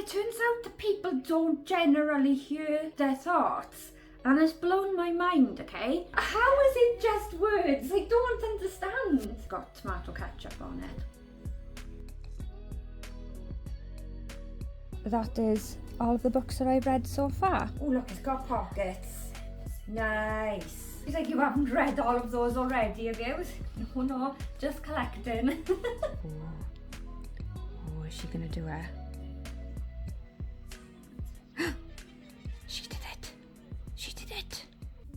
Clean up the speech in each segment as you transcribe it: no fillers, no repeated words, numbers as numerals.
turns out that people don't generally hear their thoughts. And it's blown my mind, okay? How is it just words? I don't understand. It's got tomato ketchup on it. That is all of the books that I've read so far. Oh look, it's got pockets. Nice. It's like you haven't read all of those already, have you? No, just collecting. Oh, is she gonna do it? She did it. She did it.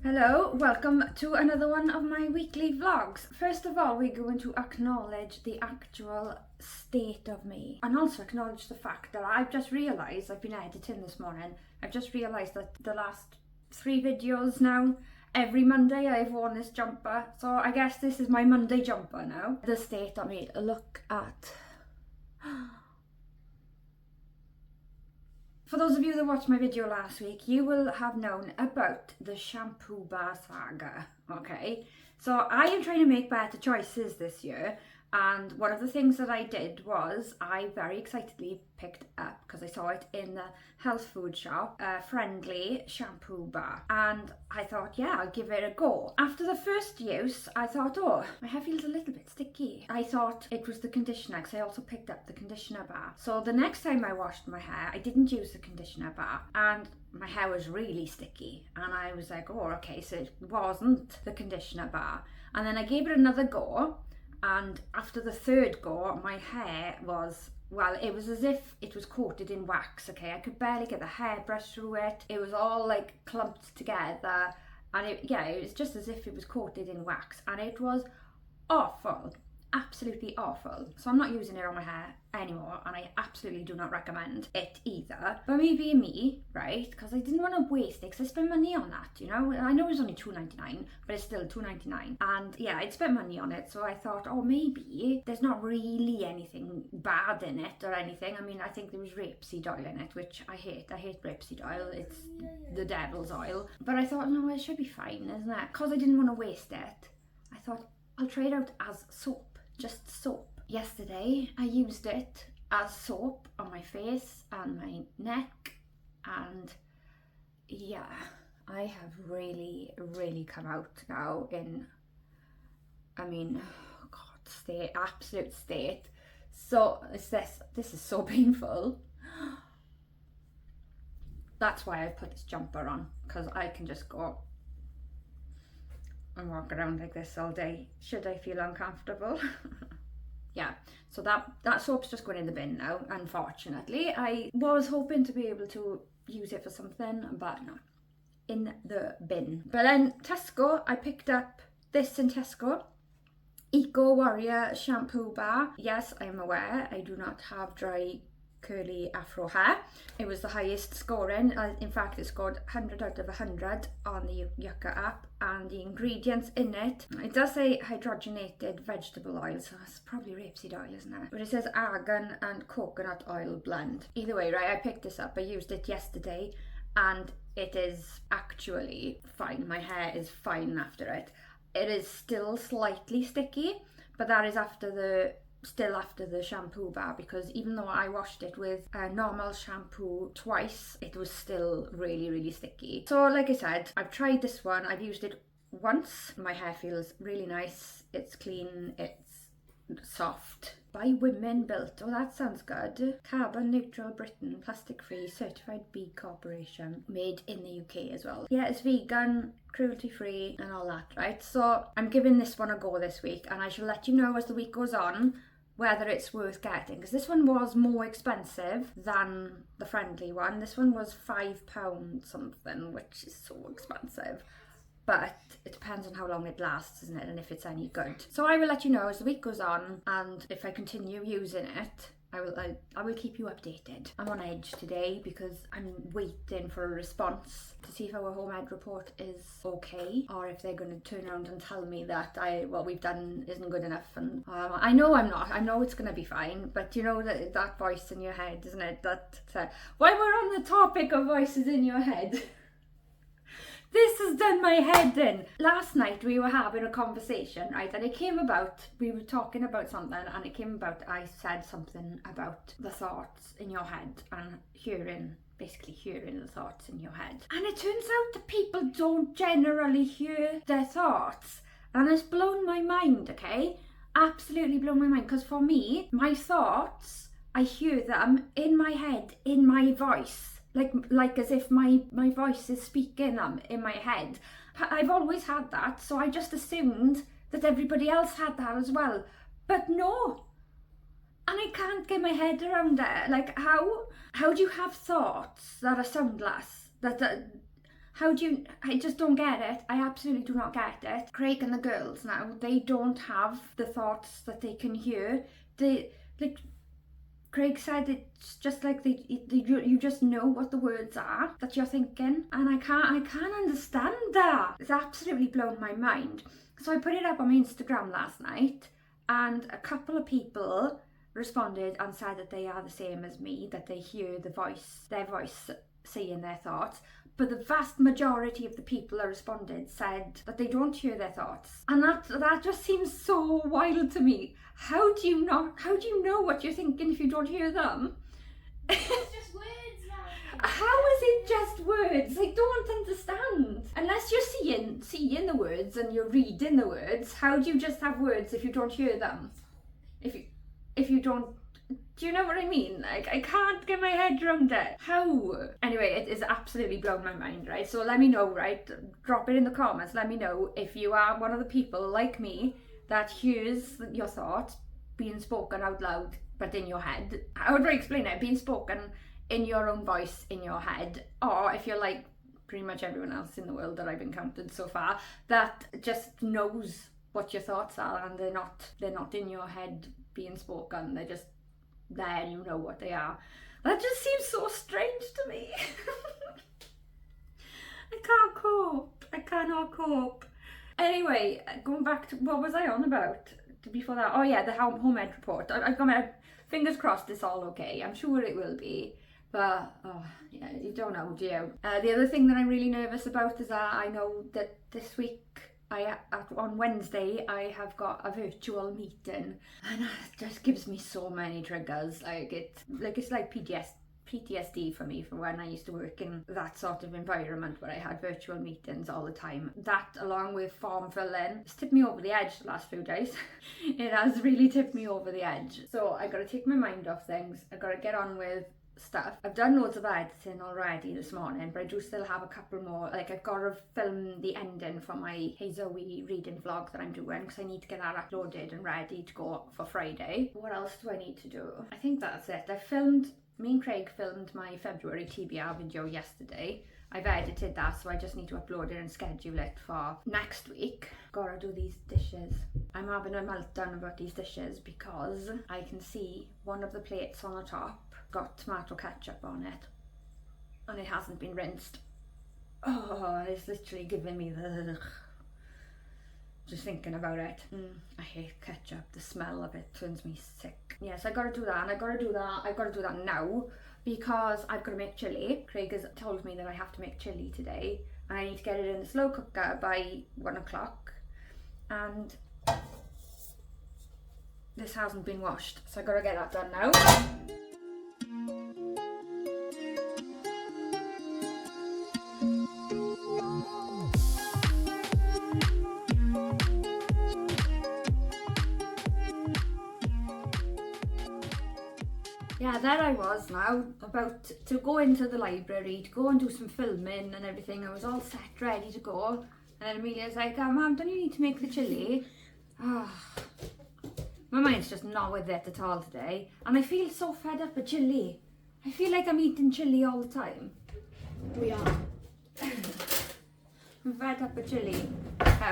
Hello, welcome to another one of my weekly vlogs. First of all, we're going to acknowledge the actual state of me and also acknowledge the fact that I've just realised, I've been editing this morning, I've just realised that the last 3 videos now, every Monday I've worn this jumper, so I guess this is my Monday jumper now. The state of me, look at... For those of you that watched my video last week, you will have known about the shampoo bar saga, okay? So I am trying to make better choices this year, and one of the things that I did was I very excitedly picked up, because I saw it in the health food shop, a Friendly shampoo bar, and I thought, yeah, I'll give it a go. After the first use, I thought, oh, my hair feels a little bit sticky. I thought it was the conditioner, because I also picked up the conditioner bar. So the next time I washed my hair, I didn't use the conditioner bar, and my hair was really sticky, and I was like, oh, okay, so it wasn't the conditioner bar. And then I gave it another go, and after the 3rd go, my hair was, well, it was as if it was coated in wax, okay? I could barely get the hairbrush through it. It was all like clumped together, and it was just as if it was coated in wax, and it was awful. Absolutely awful. So I'm not using it on my hair anymore, and I absolutely do not recommend it either. But me being me, right, because I didn't want to waste it, because I spent money on that, you know. I know it was only $2.99, but it's still $2.99, and yeah, I'd spent money on it, so I thought, oh, maybe there's not really anything bad in it or anything. I mean, I think there was rapeseed oil in it, which I hate rapeseed oil. It's the devil's oil. But I thought, no, it should be fine, isn't it? Because I didn't want to waste it, I thought I'll try it out as soap. Just soap. Yesterday I used it as soap on my face and my neck, and yeah, I have really come out now in, I mean, oh God, absolute state. So this is so painful. That's why I put this jumper on, because I can just go and walk around like this all day should I feel uncomfortable. Yeah, so that soap's just going in the bin now, unfortunately. I was hoping to be able to use it for something, but no, in the bin. But then Tesco, I picked up this in Tesco, Eco Warrior shampoo bar. Yes, I am aware I do not have dry curly afro hair. It was the highest scoring. In fact, it scored 100 out of 100 on the Yucca app, and the ingredients in it does say hydrogenated vegetable oil, so it's probably rapeseed oil, isn't it? But it says argan and coconut oil blend. Either way, right, I picked this up. I used it yesterday, and it is actually fine. My hair is fine after it. It is still slightly sticky, but that is still after the shampoo bar, because even though I washed it with a normal shampoo twice, it was still really sticky. So like I said, I've tried this one. I've used it once. My hair feels really nice. It's clean. It's soft. By Women Built. Oh, that sounds good. Carbon neutral Britain, plastic free, certified B Corporation, made in the UK as well. Yeah, it's vegan, cruelty free and all that, right? So I'm giving this one a go this week, and I shall let you know as the week goes on whether it's worth getting, because this one was more expensive than the Friendly one. This one was £5 something, which is so expensive. But it depends on how long it lasts, isn't it, and if it's any good. So I will let you know as the week goes on, and if I continue using it, I will keep you updated. I'm on edge today because I'm waiting for a response to see if our home ed report is okay, or if they're going to turn around and tell me that what we've done isn't good enough. And I know I'm not. I know it's going to be fine, but you know that voice in your head, isn't it? That while we're on the topic of voices in your head, This has done my head in. Last night we were having a conversation, right, and it came about, we were talking about something, and it came about, I said something about the thoughts in your head and basically hearing the thoughts in your head. And it turns out that people don't generally hear their thoughts. And it's blown my mind, okay? Absolutely blown my mind. Because for me, my thoughts, I hear them in my head, in my voice. Like as if my voice is speaking them in my head. I've always had that, so I just assumed that everybody else had that as well. But no. And I can't get my head around it. Like, how do you have thoughts that are soundless? I just don't get it. I absolutely do not get it. Craig and the girls now, they don't have the thoughts that they can hear. Craig said it's just like you just know what the words are that you're thinking, and I can't understand that. It's absolutely blown my mind. So I put it up on my Instagram last night, and a couple of people responded and said that they are the same as me, that they hear their voice saying their thoughts. But the vast majority of the people that responded said that they don't hear their thoughts. And that just seems so wild to me. How do you know what you're thinking if you don't hear them? It's just words now. How is it just words? I don't understand. Unless you're seeing the words and you're reading the words, how do you just have words if you don't hear them? If you don't, do you know what I mean? Like, I can't get my head around it. How? Anyway, it is absolutely blown my mind, right? So let me know, right? Drop it in the comments. Let me know if you are one of the people like me that hears your thoughts being spoken out loud, but in your head. How would I explain it? Being spoken in your own voice in your head. Or if you're like pretty much everyone else in the world that I've encountered so far, that just knows what your thoughts are, and they're not in your head being spoken. They're just there, you know what they are. That just seems so strange to me. I can't cope. I cannot cope. Anyway, going back to what was I on about before that? Oh yeah, the home ed report. I've got my fingers crossed it's all okay. I'm sure it will be. But, yeah, you don't know, do you? The other thing that I'm really nervous about is that I know that this week, on Wednesday, I have got a virtual meeting, and it just gives me so many triggers. It's like PTSD for me from when I used to work in that sort of environment where I had virtual meetings all the time. That, along with form filling, it's tipped me over the edge the last few days. It has really tipped me over the edge. So I got to take my mind off things. I got to get on with stuff. I've done loads of editing already this morning, but I do still have a couple more. Like, I've got to film the ending for my Hey Zoe reading vlog that I'm doing, because I need to get that uploaded and ready to go for Friday. What else do I need to do? I think that's it. Me and Craig filmed my February TBR video yesterday. I've edited that, so I just need to upload it and schedule it for next week. Gotta do these dishes. I'm having a meltdown about these dishes because I can see one of the plates on the top got tomato ketchup on it, and it hasn't been rinsed. Oh, it's literally giving me the... just thinking about it. I hate ketchup. The smell of it turns me sick. Yes, I gotta do that, and I've gotta do that now, because I've got to make chilli. Craig has told me that I have to make chilli today, and I need to get it in the slow cooker by 1 o'clock, and this hasn't been washed, so I gotta get that done now. Yeah, there I was now, about to go into the library, to go and do some filming and everything. I was all set, ready to go. And then Amelia's like, Mum, don't you need to make the chilli? Oh, my mind's just not with it at all today. And I feel so fed up with chilli. I feel like I'm eating chilli all the time. We are. I'm fed up with chilli.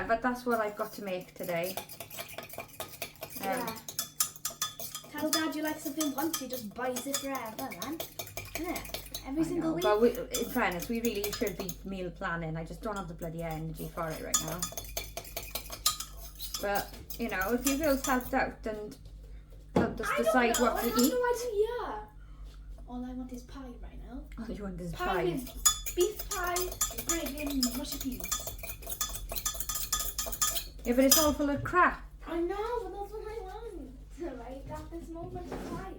But that's what I've got to make today. Yeah. Tell Dad you like something once, he just buys it forever, man. Isn't it? Every single week. But in fairness, we really should be meal planning. I just don't have the bloody energy for it right now. But, you know, if you girls helped out and helped us decide what to eat. I have no idea. All I want is pie right now. All you want is pie. Beef pie, gravy, mushy peas. Yeah, but it's all full of crap. I know, but that's what I want. Right at this moment of time.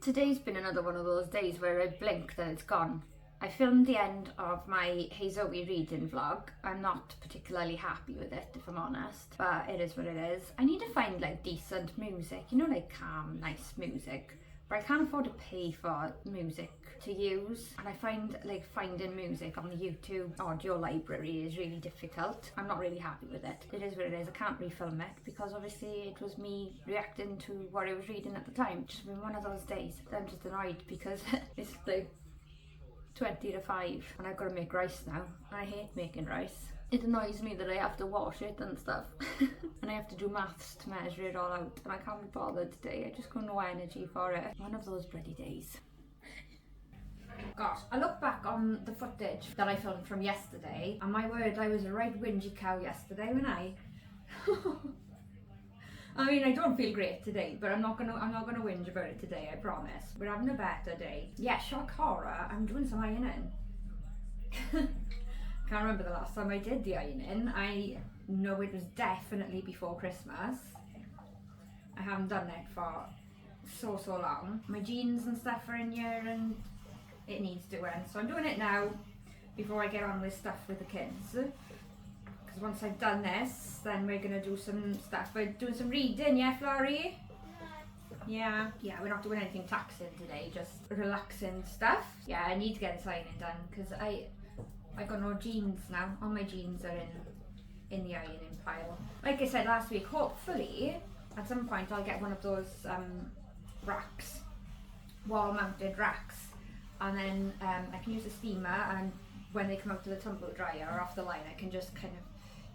Today's been another one of those days where I blinked and it's gone. I filmed the end of my Hey Zoe reading vlog. I'm not particularly happy with it, if I'm honest, but it is what it is. I need to find like decent music, you know, like calm, nice music, but I can't afford to pay for music to use, and I find like finding music on the YouTube audio library is really difficult. I'm not really happy with it. It is what it is. I can't refilm it because obviously it was me reacting to what I was reading at the time. It's just been one of those days that I'm just annoyed because it's like 20 to 5 and I've got to make rice now, and I hate making rice. It annoys me that I have to wash it and stuff and I have to do maths to measure it all out, and I can't be bothered today. I just got no energy for it. One of those bloody days. Gosh, I look back on the footage that I filmed from yesterday, and my word, I was a right whingy cow yesterday, wasn't I? I mean, I don't feel great today, but I'm not gonna whinge about it today, I promise. We're having a better day. Yeah, shock horror, I'm doing some ironing. Can't remember the last time I did the ironing. I know it was definitely before Christmas. I haven't done it for so long. My jeans and stuff are in here and it needs doing, so I'm doing it now before I get on with stuff with the kids, because once I've done this then we're gonna do some stuff. We're doing some reading, yeah Florrie? Yeah, we're not doing anything taxing today, just relaxing stuff. Yeah, I need to get this ironing done because I got no jeans now. All my jeans are in the ironing pile. Like I said last week, hopefully at some point I'll get one of those racks, wall mounted racks, and then I can use a steamer, and when they come out to the tumble dryer or off the line I can just kind of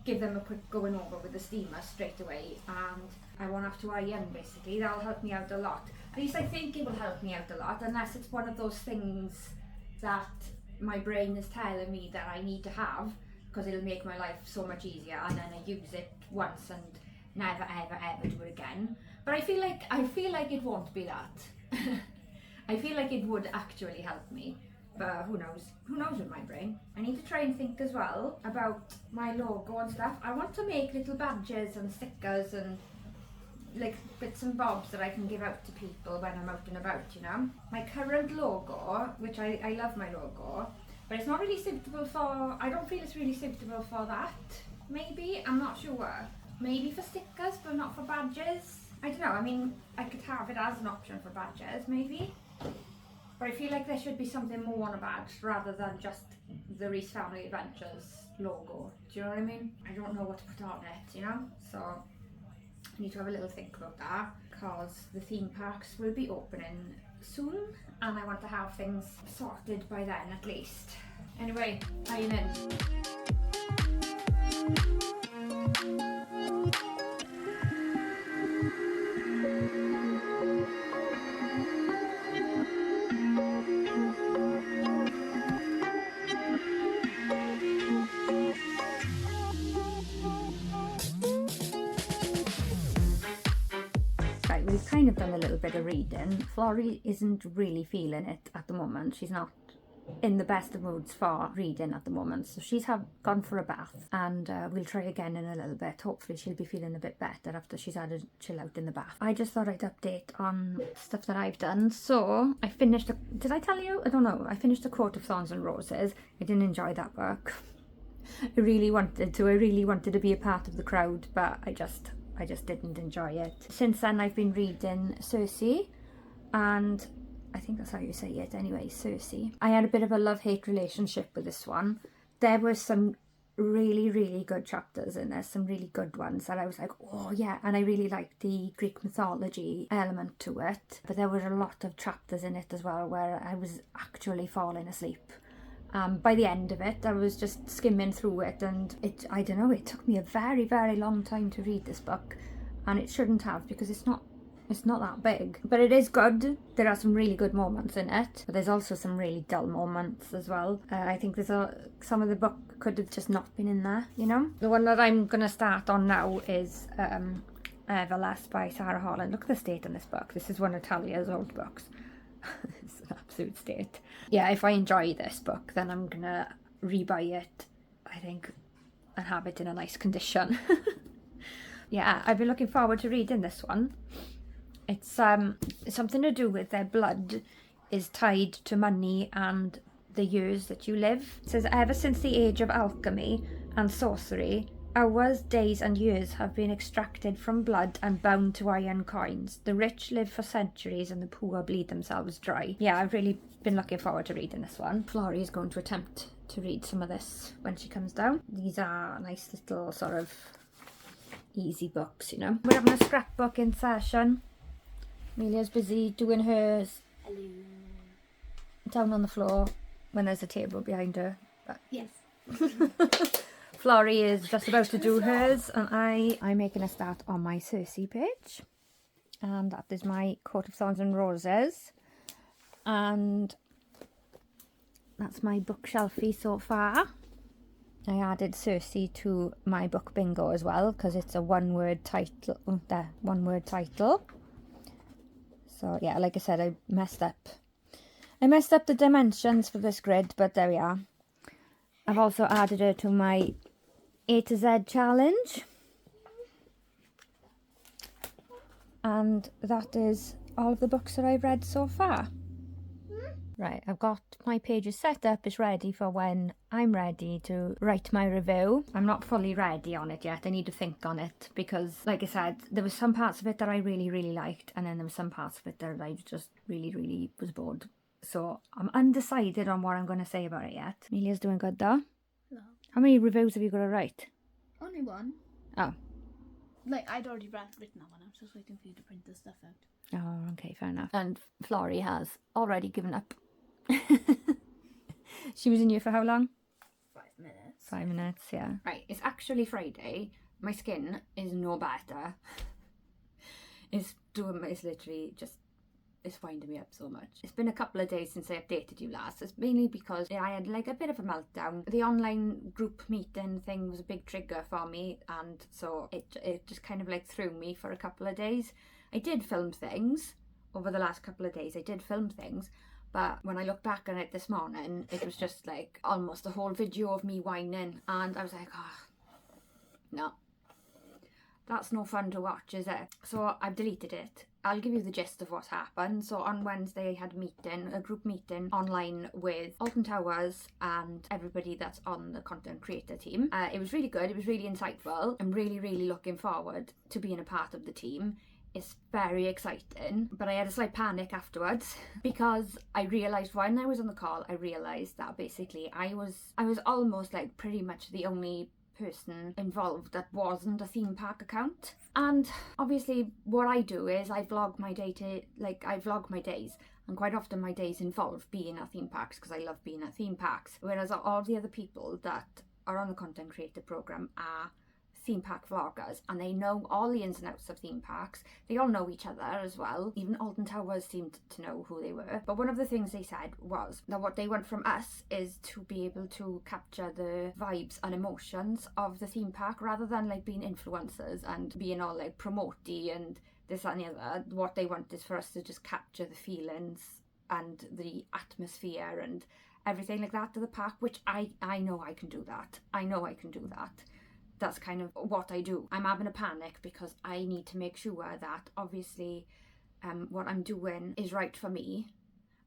give them a quick going over with the steamer straight away, and I won't have to iron basically. That'll help me out a lot. At least I think it will help me out a lot, unless it's one of those things that my brain is telling me that I need to have because it'll make my life so much easier, and then I use it once and never ever do it again. But I feel like it won't be that. I feel like it would actually help me, but who knows with my brain. I need to try and think as well about my logo and stuff. I want to make little badges and stickers and like bits and bobs that I can give out to people when I'm out and about, you know. My current logo, which I love my logo, but it's not really suitable for, I don't feel it's really suitable for that. Maybe, I'm not sure. Maybe for stickers, but not for badges. I don't know, I mean, I could have it as an option for badges, maybe. But I feel like there should be something more on a badge rather than just the There's Family Adventures logo. Do you know what I mean? I don't know what to put on it, you know? So I need to have a little think about that, because the theme parks will be opening soon and I want to have things sorted by then at least. Anyway, ironing. Right, we've kind of done a little bit of reading. Florrie isn't really feeling it at the moment. She's not in the best of moods for reading at the moment, so she's gone for a bath, and we'll try again in a little bit. Hopefully she'll be feeling a bit better after she's had a chill out in the bath. I just thought I'd update on stuff that I've done. So I finished did I tell you? I don't know. I finished A Court of Thorns and Roses. I didn't enjoy that book. I really wanted to be a part of the crowd, but I just didn't enjoy it. Since then I've been reading Circe, and I think that's how you say it anyway, Circe. I had a bit of a love-hate relationship with this one. There were some really good chapters in there, some really good ones that I was like, oh yeah, and I really liked the Greek mythology element to it. But there were a lot of chapters in it as well where I was actually falling asleep. By the end of it, I was just skimming through it, and I don't know, it took me a very long time to read this book, and it shouldn't have, because it's not It's not that big, but it is good. There are some really good moments in it, but there's also some really dull moments as well. I think some of the book could have just not been in there, you know? The one that I'm going to start on now is Lovelies by Sarah Holland. Look at the state in this book. This is one of Talia's old books. It's an absolute state. Yeah, if I enjoy this book, then I'm going to rebuy it, I think, and have it in a nice condition. Yeah, I've been looking forward to reading this one. It's something to do with their blood is tied to money and the years that you live. It says, ever since the age of alchemy and sorcery, hours, days and years have been extracted from blood and bound to iron coins. The rich live for centuries and the poor bleed themselves dry. Yeah, I've really been looking forward to reading this one. Florrie is going to attempt to read some of this when she comes down. These are nice little sort of easy books, you know. We're having a scrapbooking session. Amelia's busy doing hers. Hello. Down on the floor when there's a table behind her. But Yes. Florrie is just about to do hers, and I'm making a start on my Circe page. And that is my Coat of Thorns and Roses. And that's my bookshelfie so far. I added Circe to my book bingo as well because it's a one-word title. One-word title. So yeah, like I said, I messed up the dimensions for this grid, but there we are. I've also added her to my A to Z challenge. And that is all of the books that I've read so far. Right, I've got my pages set up. It's ready for when I'm ready to write my review. I'm not fully ready on it yet. I need to think on it because, like I said, there was some parts of it that I really, really liked, and then there was some parts of it that I just really, really was bored. So I'm undecided on what I'm going to say about it yet. Amelia's doing good though. No. How many reviews have you got to write? Only one. Oh. Like, I'd already written that one. I'm just waiting for you to print the stuff out. Oh, okay, fair enough. And Florrie has already given up. She was in here for how long? 5 minutes. 5 minutes, yeah. Right, it's actually Friday. My skin is no better. It's literally just, it's winding me up so much. It's been a couple of days since I updated you last. It's mainly because I had like a bit of a meltdown. The online group meeting thing was a big trigger for me, and so it just kind of like threw me for a couple of days. I did film things over the last couple of days. But when I look back on it this morning, it was just like almost a whole video of me whining, and I was like, oh, no. That's no fun to watch, is it? So I've deleted it. I'll give you the gist of what's happened. So on Wednesday I had a group meeting online with Alton Towers and everybody that's on the content creator team. It was really good, it was really insightful. I'm really, really looking forward to being a part of the team. It's very exciting, but I had a slight panic afterwards because I realised when I was on the call, I realised that basically I was almost like pretty much the only person involved that wasn't a theme park account. And obviously what I do is I vlog my days, and quite often my days involve being at theme parks because I love being at theme parks, whereas all the other people that are on the content creator program are theme park vloggers, and they know all the ins and outs of theme parks. They all know each other as well. Even Alton Towers seemed to know who they were. But one of the things they said was that what they want from us is to be able to capture the vibes and emotions of the theme park rather than like being influencers and being all like promotey and this that, and the other. What they want is for us to just capture the feelings and the atmosphere and everything like that to the park, which I know I can do that. That's kind of what I do. I'm having a panic because I need to make sure that obviously what I'm doing is right for me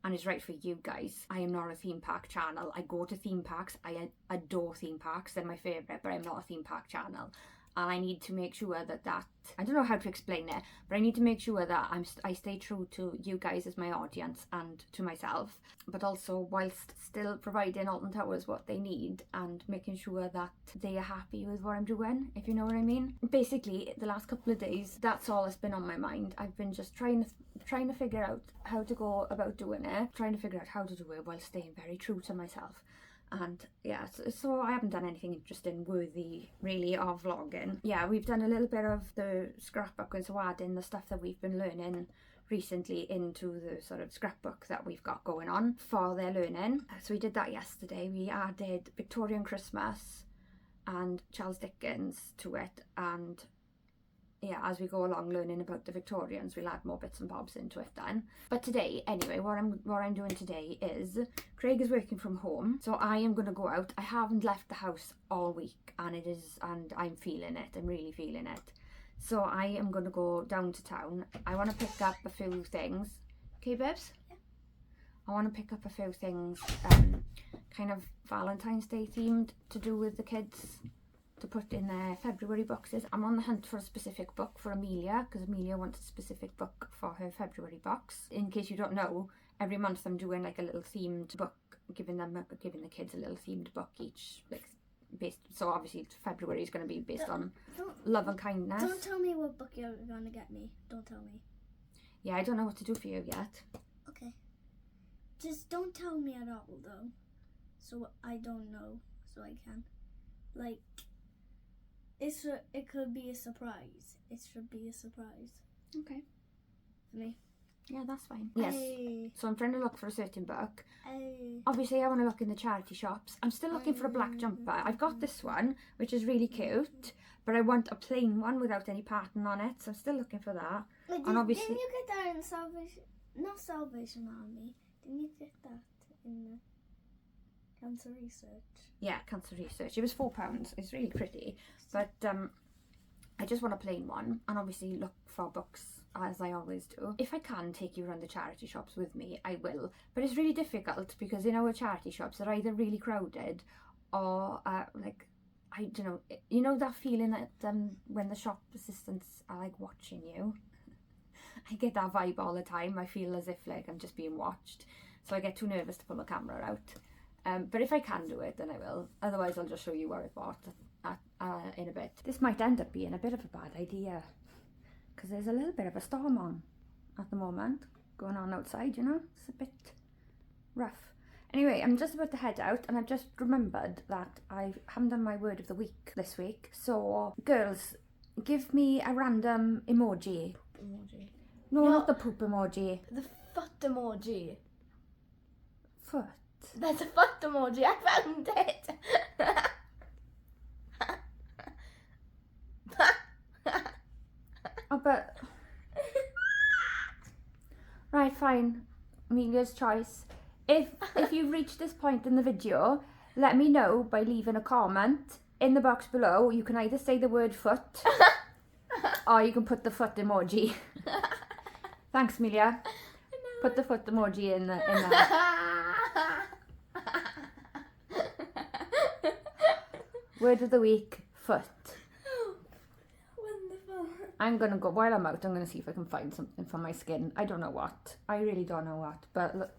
and is right for you guys. I am not a theme park channel. I go to theme parks. I adore theme parks. They're my favourite, but I'm not a theme park channel. And I need to make sure that I don't know how to explain it, but I need to make sure that I stay true to you guys as my audience and to myself, but also whilst still providing Alton Towers what they need and making sure that they are happy with what I'm doing, if you know what I mean. Basically, the last couple of days, that's all that's been on my mind. I've been just trying to figure out how to go about doing it, trying to figure out how to do it while staying very true to myself. And yeah, so I haven't done anything interesting worthy really of vlogging. Yeah, we've done a little bit of the scrapbooking, so adding the stuff that we've been learning recently into the sort of scrapbook that we've got going on for their learning. So we did that yesterday. We added Victorian Christmas and Charles Dickens to it, and yeah, as we go along learning about the Victorians, we'll add more bits and bobs into it then. But today, anyway, what I'm doing today is Craig is working from home, so I am going to go out. I haven't left the house all week, and I'm feeling it. I'm really feeling it. So I am going to go down to town. I want to pick up a few things. Okay, babes? Yeah. I want to pick up a few things, kind of Valentine's Day themed, to do with the kids, to put in their February boxes. I'm on the hunt for a specific book for Amelia, because Amelia wants a specific book for her February box. In case you don't know, every month I'm doing like a little themed book, giving the kids a little themed book each, like based. So obviously February is going to be based on love and kindness. Don't tell me what book you're going to get me. Don't tell me. Yeah, I don't know what to do for you yet. Okay. Just don't tell me at all though, so I don't know, so I can, like. It could be a surprise. It should be a surprise. Okay. For me. Yeah, that's fine. Yes. Hey. So I'm trying to look for a certain book. Hey. Obviously, I want to look in the charity shops. I'm still looking for a black jumper. I've got this one, which is really cute, but I want a plain one without any pattern on it. So I'm still looking for that. Wait, and obviously, didn't you get that in Salvation Army? Didn't you get that in the Cancer Research? Yeah, Cancer Research. It was £4. It's really pretty, but I just want a plain one, and obviously look for books as I always do. If I can take you around the charity shops with me, I will. But it's really difficult because in our charity shops they're either really crowded or like, I don't know. You know that feeling that when the shop assistants are like watching you. I get that vibe all the time. I feel as if like I'm just being watched, so I get too nervous to pull my camera out. But if I can do it, then I will. Otherwise, I'll just show you what I bought in a bit. This might end up being a bit of a bad idea because there's a little bit of a storm on at the moment going on outside, you know? It's a bit rough. Anyway, I'm just about to head out, and I've just remembered that I haven't done my word of the week this week. So, girls, give me a random emoji. Emoji. No, not the poop emoji. The foot emoji. Foot? There's a foot emoji. I found it. Oh, but... Right, fine. Amelia's choice. If you've reached this point in the video, let me know by leaving a comment in the box below. You can either say the word foot or you can put the foot emoji. Thanks, Amelia. Put the foot emoji in there. Word of the week, foot. Wonderful. I'm gonna go, while I'm out, I'm gonna see if I can find something for my skin. I don't know what. I really don't know what, but look,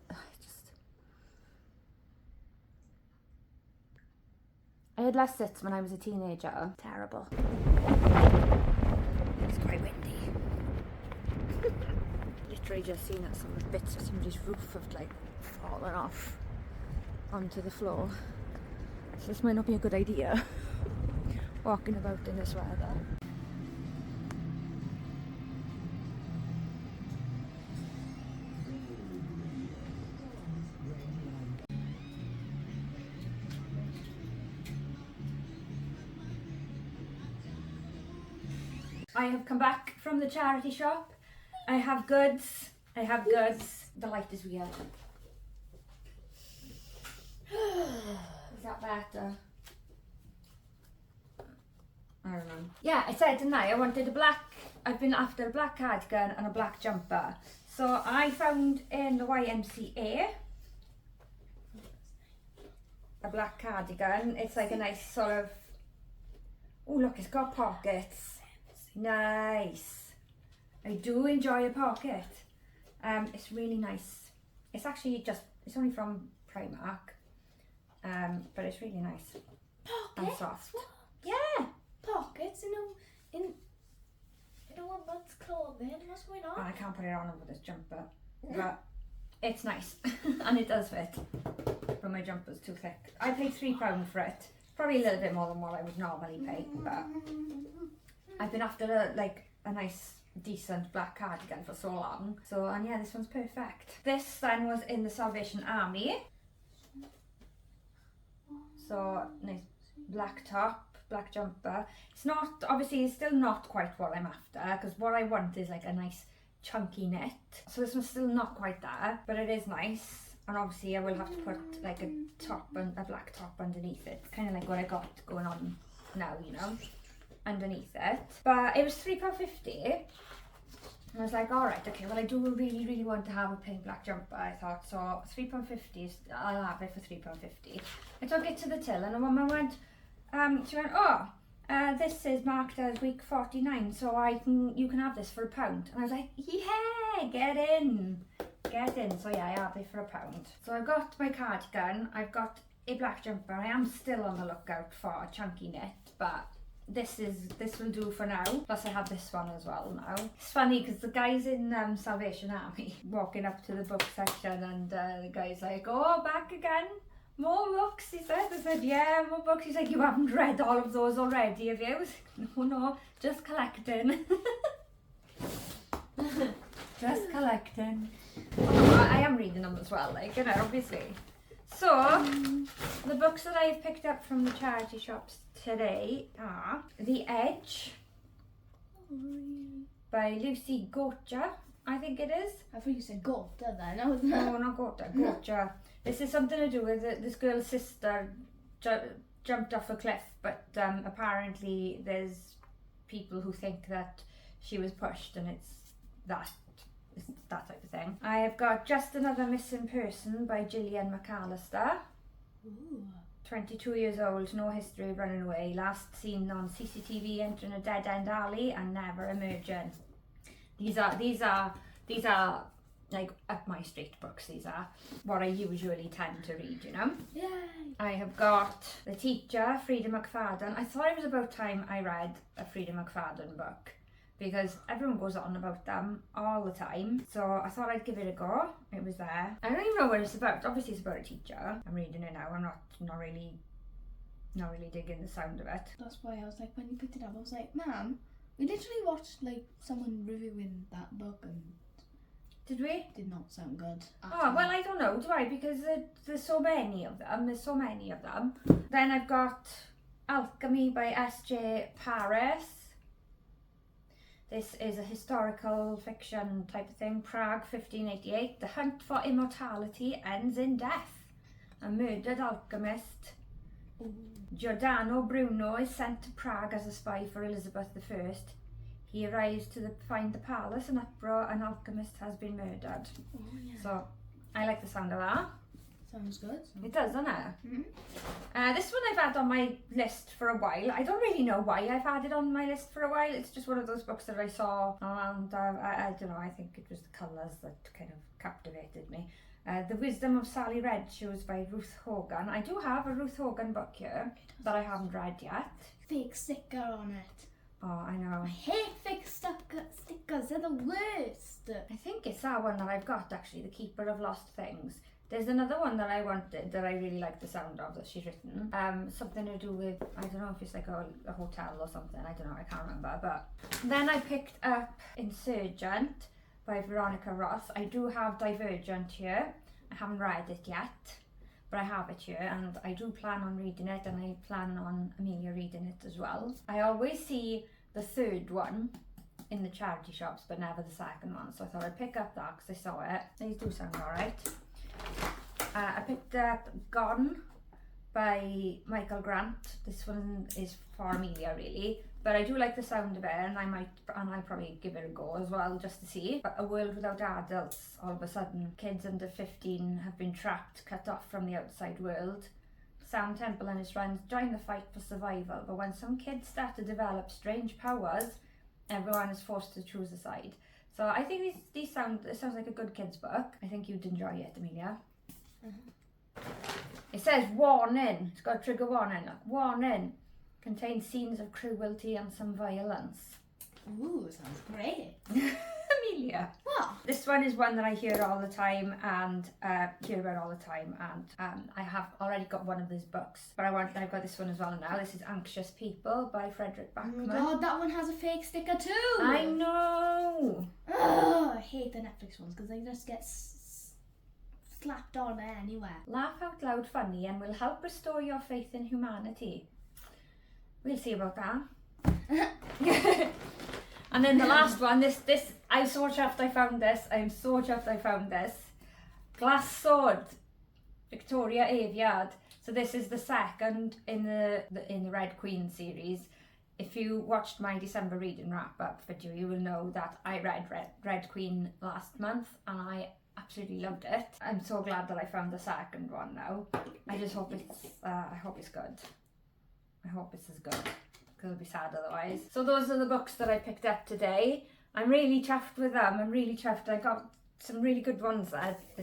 I had less sits when I was a teenager. Terrible. It's quite windy. Literally just seen that some bits of somebody's roof have like fallen off onto the floor. So this might not be a good idea, walking about in this weather. I have come back from the charity shop. I have goods. The light is weird. Is that better? I don't know. Yeah, I said, didn't I wanted a black, I've been after a black cardigan and a black jumper. So I found in the YMCA a black cardigan. It's like a nice sort of, oh look, it's got pockets. Nice. I do enjoy a pocket. It's really nice. It's actually it's only from Primark. But it's really nice. Pockets? And soft. What? Yeah. Pockets in a woman's clothing. What's going on? I can't put it on over this jumper. But it's nice and it does fit, but my jumper's too thick. I paid £3 for it, probably a little bit more than what I would normally pay, but I've been after a nice decent black cardigan for so long. So, and yeah, this one's perfect. This then was in the Salvation Army. So nice black top, black jumper. It's not, obviously it's still not quite what I'm after, because what I want is like a nice chunky knit. So this one's still not quite there, but it is nice. And obviously I will have to put like a top and a black top underneath it. Kind of like what I got going on now, you know, underneath it. But it was £3.50. And I was like, all right, okay, well I do really, really want to have a pink black jumper, I thought. So £3.50, I'll have it for £3.50. I took it to the till and the woman went, she went, oh, this is marked as week 49, so you can have this for £1. And I was like, yeah, get in. So yeah, I have it for £1. So I've got my cardigan, I've got a black jumper. I am still on the lookout for a chunky knit, but this will do for now. Plus I have this one as well now. It's funny because the guys in Salvation Army walking up to the book section, and the guy's like, oh, back again, more books, he said. I said, yeah, more books. He's like, you haven't read all of those already, have you? I was like, no, just collecting. Just collecting. Oh, I am reading them as well, like, you know, obviously. So, the books that I've picked up from the charity shops today are The Edge by Lucy Gotcha, I think it is. I thought you said Gota then. No, not Gotcha, Gotcha. This is something to do with this girl's sister jumped off a cliff, but apparently there's people who think that she was pushed, and it's that type of thing. I have got Just Another Missing Person by Gillian McAllister. Ooh. 22 years old, no history of running away, last seen on CCTV entering a dead-end alley and never emerging. These are like up my street books. These are what I usually tend to read, you know. Yay! I have got The Teacher, Frida McFadden. I thought it was about time I read a Frida McFadden book, because everyone goes on about them all the time. So I thought I'd give it a go. It was there. I don't even know what it's about. Obviously it's about a teacher. I'm reading it now. I'm not really digging the sound of it. That's why I was like, when you picked it up, I was like, Ma'am, we literally watched like someone reviewing that book and did we? It did not sound good. Oh, well, I don't know, do I? Because there's so many of them. Then I've got Alchemy by S.J. Paris. This is a historical fiction type of thing. Prague, 1588. The hunt for immortality ends in death. A murdered alchemist, Giordano Bruno, is sent to Prague as a spy for Elizabeth I. He arrives to find the palace in uproar. An alchemist has been murdered. Oh, yeah. So, I like the sound of that. Sounds good. It does, doesn't it? Mm-hmm. This one I've had on my list for a while. I don't really know why I've had it on my list for a while. It's just one of those books that I saw, and I don't know, I think it was the colours that kind of captivated me. The Wisdom of Sally Redshoes by Ruth Hogan. I do have a Ruth Hogan book here that I haven't read yet. Fake sticker on it. Oh, I know. I hate fake stickers, they're the worst. I think it's that one that I've got, actually, The Keeper of Lost Things. There's another one that I wanted that I really like the sound of that she's written. Something to do with, I don't know if it's like a hotel or something, I don't know, I can't remember. But then I picked up Insurgent by Veronica Roth. I do have Divergent here. I haven't read it yet, but I have it here, and I do plan on reading it, and I plan on Amelia reading it as well. I always see the third one in the charity shops, but never the second one, so I thought I'd pick up that because I saw it. These do sound alright. I picked up Gone by Michael Grant. This one is for Amelia, really, but I do like the sound of it, and I'll probably give it a go as well, just to see. But a world without adults. All of a sudden, kids under 15 have been trapped, cut off from the outside world. Sam Temple and his friends join the fight for survival, but when some kids start to develop strange powers, everyone is forced to choose a side. So I think it sounds like a good kids book. I think you'd enjoy it, Amelia. It says warning. It's got a trigger warning. Warning. Contains scenes of cruelty and some violence. Ooh, sounds great. Amelia. What? This one is one that I hear all the time and hear about all the time, and I have already got one of these books, but I've got this one as well now. This is Anxious People by Frederick Backman. Oh my god, that one has a fake sticker too! I know! Ugh, I hate the Netflix ones because they just get slapped on anywhere. Laugh out loud funny and will help restore your faith in humanity. We'll see about that. And then the last one, this I'm so chuffed I found this. I'm so chuffed I found this. Glass Sword, Victoria Aveyard. So this is the second in the Red Queen series. If you watched my December reading wrap up video, you will know that I read Red Queen last month and I absolutely loved it. I'm so glad that I found the second one now. I just hope I hope it's good. I hope it's as good, because it'll be sad otherwise. So those are the books that I picked up today. I'm really chuffed with them. I'm really chuffed. I got some really good ones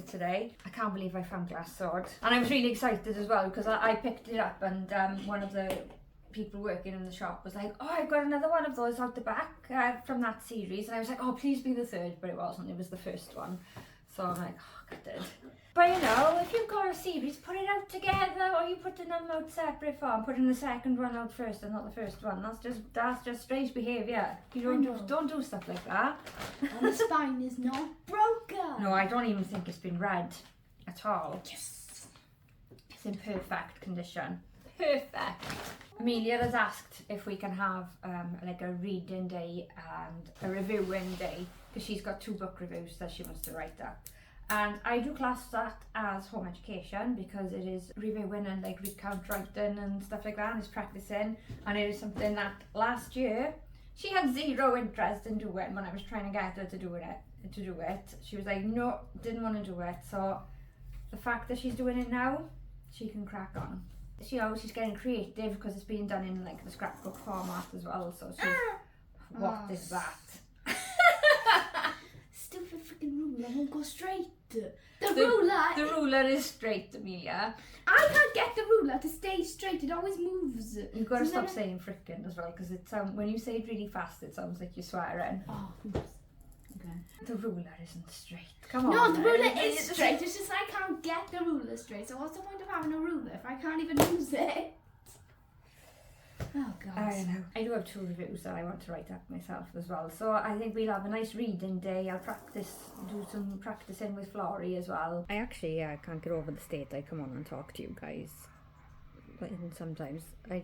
today. I can't believe I found Glass Sword. And I was really excited as well because I picked it up, and one of the people working in the shop was like, oh, I've got another one of those out the back from that series. And I was like, oh, please be the third, but it wasn't. It was the first one. So I'm like, oh, good. But you know, if you've got a series, put it out together, or you putting them out separate form, putting the second one out first and not the first one. That's just strange behaviour. You don't do stuff like that. And the spine is not broken. No, I don't even think it's been read at all. Yes. It's in perfect condition. Perfect. Amelia has asked if we can have like a reading day and a reviewing day, because she's got 2 book reviews that she wants to write up. And I do class that as home education because it is reviewing and like recount writing and stuff like that, and it's practicing. And it is something that last year she had 0 interest in doing when I was trying to get her to do it. She was like, no, didn't want to do it. So the fact that she's doing it now, she can crack on. She's getting creative because it's being done in like the scrapbook format as well. So she's, what is that? Stupid freaking ruler won't go straight. The ruler is straight, Amelia. I can't get the ruler to stay straight. It always moves. You've got to stop saying frickin' as well, because when you say it really fast, it sounds like you're swearing. Oh, oops. Okay. The ruler isn't straight. Come on. No, the ruler is straight. It's just I can't get the ruler straight. So what's the point of having a ruler if I can't even use it? Oh god. I don't know. I do have 2 reviews that I want to write up myself as well. So I think we'll have a nice reading day. I'll do some practicing with Florrie as well. I actually can't get over the state I come on and talk to you guys. But even sometimes I'm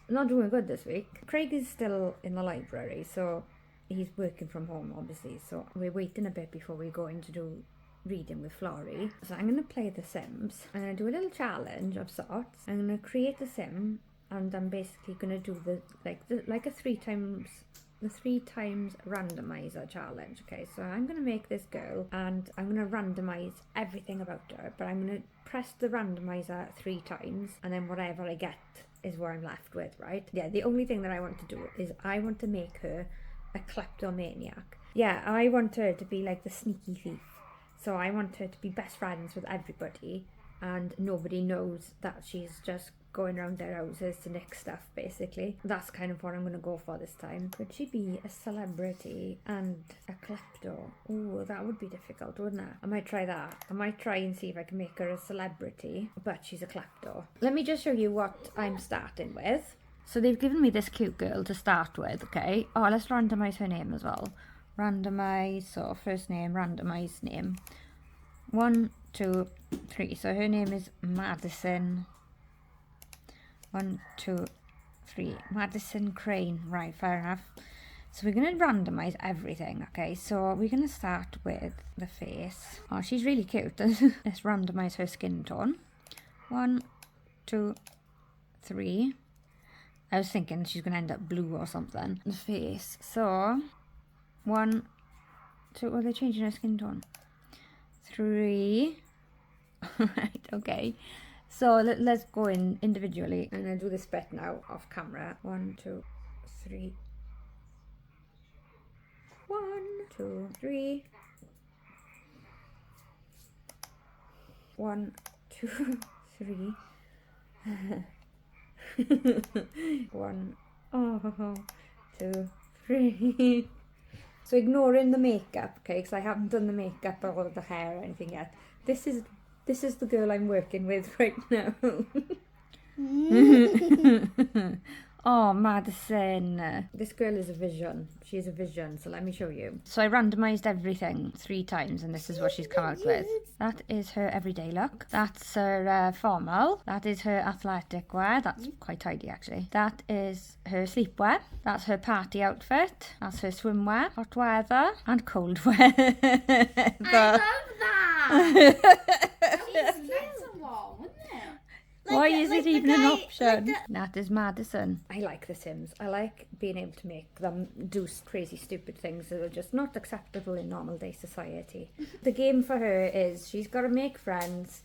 not doing good this week. Craig is still in the library, so he's working from home obviously. So we're waiting a bit before we go in to do reading with Florrie. So I'm going to play The Sims. I'm going to do a little challenge of sorts. I'm going to create a sim, and I'm basically going to do the 3 times randomizer challenge. Okay, so I'm going to make this girl and I'm going to randomize everything about her, but I'm going to press the randomizer 3 times, and then whatever I get is what I'm left with, right? Yeah, the only thing that I want to do is I want to make her a kleptomaniac. Yeah, I want her to be like the sneaky thief. So I want her to be best friends with everybody, and nobody knows that she's just going around their houses to nick stuff, basically. That's kind of what I'm going to go for this time. Could she be a celebrity and a klepto? Oh, that would be difficult, wouldn't it? I might try that. I might try and see if I can make her a celebrity, but she's a klepto. Let me just show you what I'm starting with. So they've given me this cute girl to start with, okay? Oh, let's randomise her name as well. Randomize, so first name, randomize name. 1, 2, 3. So her name is Madison. 1, 2, 3. Madison Crane. Right, fair enough. So we're going to randomize everything, okay? So we're going to start with the face. Oh, she's really cute. Let's randomize her skin tone. 1, 2, 3. I was thinking she's going to end up blue or something. The face. So 1, 2, are they changing her skin tone? 3. Right, okay. So let's go in individually. I'm going to do this bit now off camera. 1, 2, 3. 1, 2, 3. 1, 2, 3. 1, 2, 3. So ignoring the makeup, okay, because I haven't done the makeup or the hair or anything yet. This is the girl I'm working with right now. Oh, Madison. This girl is a vision. She's a vision, so let me show you. So I randomised everything 3 times, and this is what she's come out with. That is her everyday look. That's her formal. That is her athletic wear. That's quite tidy, actually. That is her sleepwear. That's her party outfit. That's her swimwear. Hot weather and cold weather. I love that. That's a warm, wouldn't it? Why is it even an option? That is Madison. I like The Sims. I like being able to make them do crazy stupid things that are just not acceptable in normal day society. The game for her is she's got to make friends.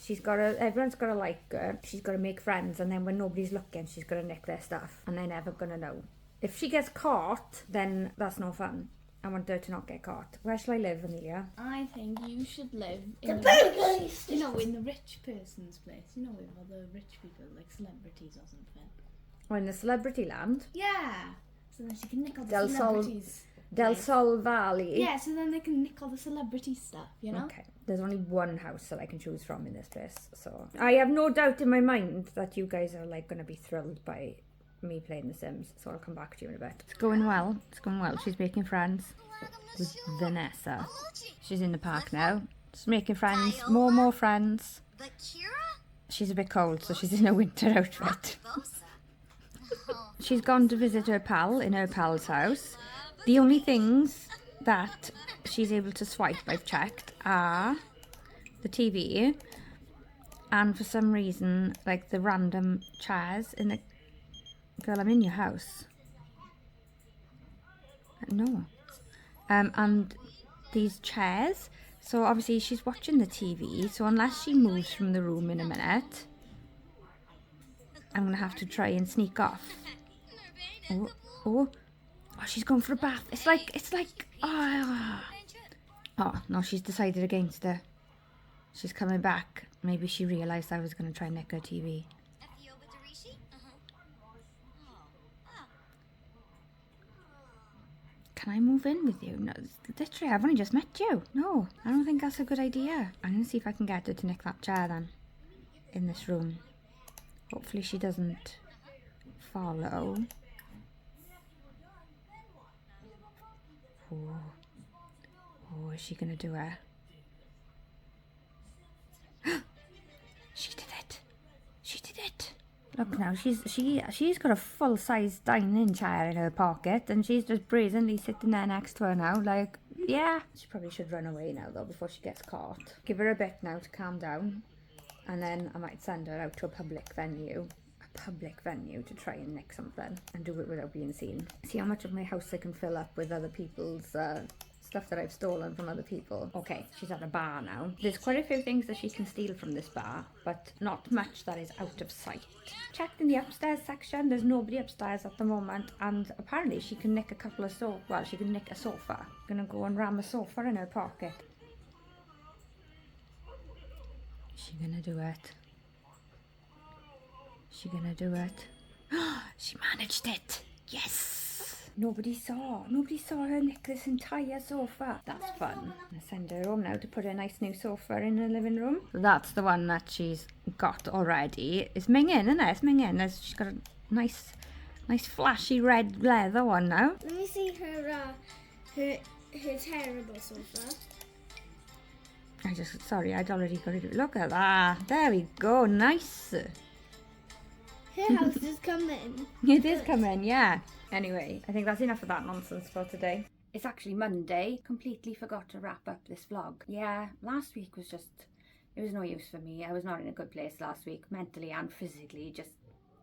Everyone's got to like her. She's got to make friends, and then when nobody's looking, she's got to nick their stuff, and they're never going to know. If she gets caught, then that's no fun. I want her to not get caught. Where shall I live, Amelia? I think you should live in the rich person's place. You know, with all the rich people, like celebrities or something. Or in the celebrity land? Yeah. So then she can nick all the Del celebrities. Del Sol Valley. Yeah, so then they can nick all the celebrity stuff, you know? Okay. There's only one house that I can choose from in this place. So I have no doubt in my mind that you guys are like going to be thrilled by me playing The Sims, so I'll come back to you in a bit. It's going well. She's making friends with Vanessa. She's in the park now. She's making friends. More friends. She's a bit cold, so she's in a winter outfit. She's gone to visit her pal in her pal's house. The only things that she's able to swipe, I've checked, are the TV and for some reason, like the random chairs in the... Girl, I'm in your house. No. And these chairs. So obviously she's watching the TV. So unless she moves from the room in a minute, I'm going to have to try and sneak off. Oh, she's going for a bath. It's like, oh no, she's decided against it. She's coming back. Maybe she realised I was going to try and nick her TV. Can I move in with you? No, literally, I've only just met you. No, I don't think that's a good idea. I'm going to see if I can get her to nick that chair then. In this room. Hopefully she doesn't follow. Oh, is she going to do it? She did it. She did it. Look now, she's got a full-size dining chair in her pocket, and she's just brazenly sitting there next to her now, like, yeah. She probably should run away now, though, before she gets caught. Give her a bit now to calm down, and then I might send her out to a public venue to try and nick something, and do it without being seen. See how much of my house I can fill up with other people's stuff that I've stolen from other people. Okay, she's at a bar now. There's quite a few things that she can steal from this bar, but not much that is out of sight. Checked in the upstairs section, there's nobody upstairs at the moment, and apparently she can nick a couple of she can nick a sofa. Gonna go and ram a sofa in her pocket. Is she gonna do it? She gonna do it? She managed it! Yes! Nobody saw her nick this entire sofa. That's fun. I send her home now to put a nice new sofa in her living room. That's the one that she's got already. It's minging, isn't it? It's minging. She's got a nice flashy red leather one now. Let me see her terrible sofa. I'd already got it. Look at that. There we go. Nice. Her house is coming. It is coming, yeah. Anyway, I think that's enough of that nonsense for today. It's actually Monday. Completely forgot to wrap up this vlog. Yeah, last week was it was no use for me. I was not in a good place last week, mentally and physically.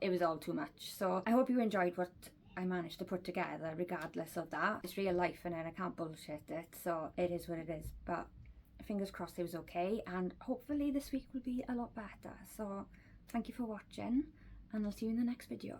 It was all too much. So I hope you enjoyed what I managed to put together, regardless of that. It's real life and I can't bullshit it, so it is what it is. But fingers crossed it was okay, and hopefully this week will be a lot better. So thank you for watching, and I'll see you in the next video.